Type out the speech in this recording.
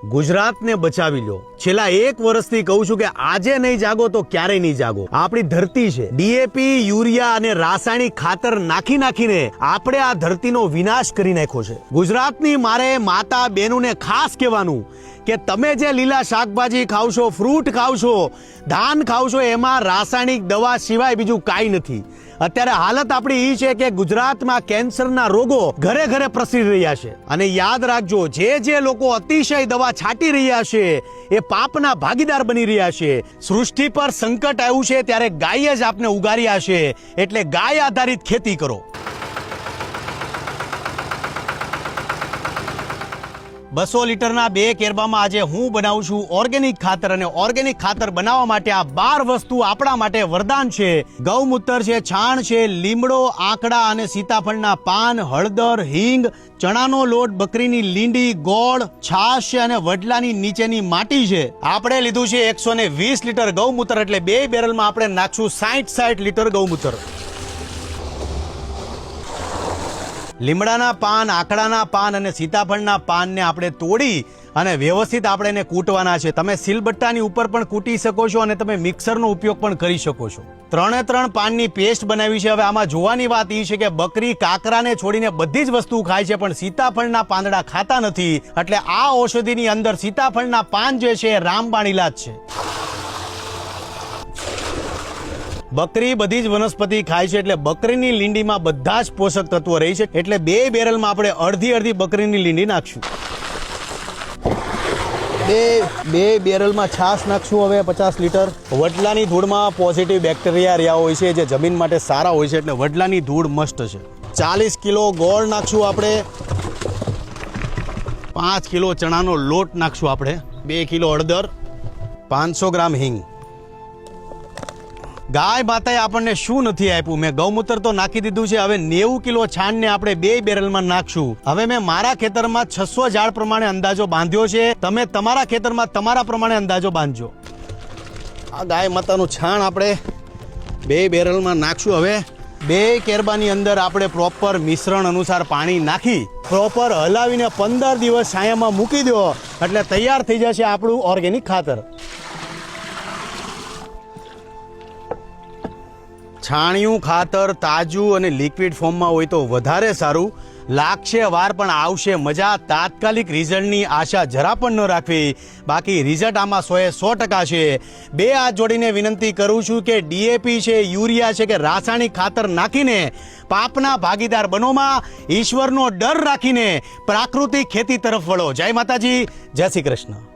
ગુજરાતને બચાવી લો। છેલ્લા 1 વર્ષથી કહું છું કે આજે નહીં જાગો તો ક્યારેય નહીં જાગો। આપણી ધરતી છે, ડીએપી, યુરિયા અને રાસાયણિક ખાતર નાખીને આપણે આ ધરતીનો વિનાશ કરી નાખ્યો છે। ગુજરાતની મારે માતા બહેનોને ખાસ કહેવાનું કે તમે જે લીલા શાકભાજી ખાવ છો, ફ્રૂટ ખાવ છો, ધાન ખાવ છો, એમાં રાસાયણિક દવા સિવાય બીજું કાંઈ નથી। અત્યારે હાલત આપણી એ છે કે ગુજરાતમાં કેન્સરના રોગો ઘરે ઘરે પ્રસરી રહ્યા છે। અને યાદ રાખજો, જે લોકો અતિશય દવા છાંટી રહ્યા છે એ પાપના ભાગીદાર બની રહ્યા છે। સૃષ્ટિ પર સંકટ આવ્યું છે ત્યારે ગાય જ આપને ઉગાર્યા છે, એટલે ગાય આધારિત ખેતી કરો। 200 લીટરના 2 કેરબામાં આજે હું બનાવું છું ઓર્ગેનિક ખાતર, અને ઓર્ગેનિક ખાતર બનાવવા માટે આ 12 વસ્તુ આપણા માટે વરદાન છે। ગૌમૂત્ર છે, છાણ છે, લીમડો, આંકડા અને સીતાફળના પાન, હળદર, હિંગ, ચણાનો લોટ, બકરીની લીંડી, ગોળ, છાશ છે અને વડલાની નીચેની માટી છે। આપણે લીધું છે 120 લીટર ગૌમૂત્ર, એટલે 2 બેરલમાં આપણે નાખશું 60 લીટર ગૌમૂત્ર। લીમડાના પાન, આંકડાના પાન અને સીતાફળના પાનને આપણે તોડી અને વ્યવસ્થિત આપણે એને કૂટવાના છે। તમે સિલબટ્ટાની ઉપર પણ કૂટી શકો છો અને તમે મિક્સરનો ઉપયોગ પણ કરી શકો છો। 3 પાનની પેસ્ટ બનાવી છે। હવે આમાં જોવાની વાત એ છે કે બકરી કાકરાને છોડીને બધી જ વસ્તુ ખાય છે, પણ સીતાફળના પાંદડા ખાતા નથી, એટલે આ ઔષધિની અંદર સીતાફળના પાન જે છે રામબાણ ઇલાજ છે। બકરી બધી જ વનસ્પતિ ખાય છે, એટલે બકરીની લીંડીમાં બધા જ પોષક તત્વો રહી છે, એટલે 2 બેરલમાં આપણે અડધી બકરીની લીંડી નાખશું। બે બેરલમાં છાશ નાખશું હવે 50 લીટર। વડલાની ધૂળમાં પોઝિટિવ બેક્ટેરિયા રહ્યા હોય છે, જે જમીન માટે સારા હોય છે, એટલે વડલાની ધૂળ મસ્ત છે। 40 કિલો ગોળ નાખશું આપણે, 5 કિલો ચણાનો લોટ નાખશું આપણે, 2 કિલો હળદર, 500 ગ્રામ હિંગ। ગાય માતાએ આપણને શું નથી આપ્યું? મેં ગૌમૂત્ર તો નાખી દીધું છે। હવે 90 કિલો છાણને આપણે 2 બેરલમાં નાખશું। હવે મેં મારા ખેતરમાં 600 ઝાડ પ્રમાણે અંદાજો બાંધ્યો છે, તમે તમારા ખેતરમાં તમારા પ્રમાણે અંદાજો બાંધજો। આ ગાય માતાનું છાણ આપણે 2 બેરલમાં નાખશું। હવે 2 કેરબાની અંદર આપણે પ્રોપર મિશ્રણ અનુસાર પાણી નાખી પ્રોપર હલાવીને 15 દિવસ છાયામાં મૂકી દો, એટલે તૈયાર થઈ જશે આપણું ઓર્ગેનિક ખાતર। છાણિયું ખાતર તાજું અને લિક્વિડ ફોર્મમાં હોય તો વધારે સારું લાગશે। વાર પણ આવશે મજા। તાત્કાલિક રિઝલ્ટની આશા જરા પણ ન રાખવી, બાકી રિઝલ્ટ આમાં 100% છે। 2 હાથ જોડીને વિનંતી કરું છું કે ડીએપી છે, યુરિયા છે કે રાસાયણિક ખાતર નાખીને પાપના ભાગીદાર બનોમાં ઈશ્વરનો ડર રાખીને પ્રાકૃતિક ખેતી તરફ વળો। જય માતાજી, જય શ્રી કૃષ્ણ।